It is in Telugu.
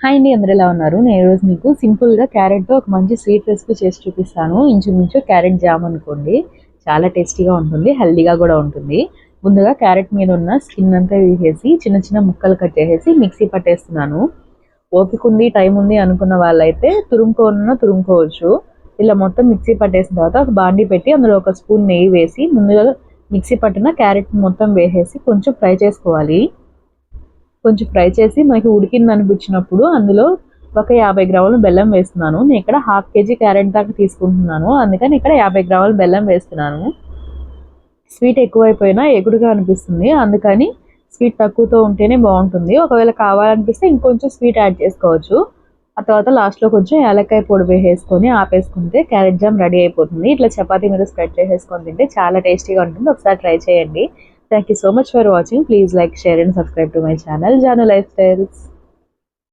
హాయ్ అండి, అందరూ ఎలా ఉన్నారు? నేను ఈరోజు మీకు సింపుల్గా క్యారెట్తో ఒక మంచి స్వీట్ రెసిపీ చేసి చూపిస్తాను. ఇంచుమించు క్యారెట్ జామ్ అనుకోండి. చాలా టేస్టీగా ఉంటుంది, హెల్దీగా కూడా ఉంటుంది. ముందుగా క్యారెట్ మీద ఉన్న స్కిన్ అంతా తీసేసి చిన్న చిన్న ముక్కలు కట్ చేసేసి మిక్సీ పట్టేస్తున్నాను. ఓపిక ఉంది, టైం ఉంది అనుకున్న వాళ్ళైతే తురుముకోవచ్చు. ఇలా మొత్తం మిక్సీ పట్టేసిన తర్వాత ఒక బాండీ పెట్టి అందులో ఒక స్పూన్ నెయ్యి వేసి ముందుగా మిక్సీ పట్టిన క్యారెట్ మొత్తం వేసేసి కొంచెం ఫ్రై చేసుకోవాలి. కొంచెం ఫ్రై చేసి మనకి ఉడికింది అనిపించినప్పుడు అందులో ఒక 50 గ్రాముల బెల్లం వేస్తున్నాను. నేను ఇక్కడ హాఫ్ కేజీ క్యారెట్ దాకా తీసుకుంటున్నాను, అందుకని ఇక్కడ 50 గ్రాముల బెల్లం వేస్తున్నాను. స్వీట్ ఎక్కువైపోయినా ఎగుడుగా అనిపిస్తుంది, అందుకని స్వీట్ తక్కువతో ఉంటేనే బాగుంటుంది. ఒకవేళ కావాలనిపిస్తే ఇంకొంచెం స్వీట్ యాడ్ చేసుకోవచ్చు. ఆ తర్వాత లాస్ట్లో కొంచెం యాలక్కాయ పొడి వేసేసుకొని ఆపేసుకుంటే క్యారెట్ జామ్ రెడీ అయిపోతుంది. ఇట్లా చపాతీ మీద స్ప్రెడ్ చేసేసుకొని తింటే చాలా టేస్టీగా ఉంటుంది. ఒకసారి ట్రై చేయండి. Thank you so much for watching. Please like, share and subscribe to my channel, Janu Lifestyles.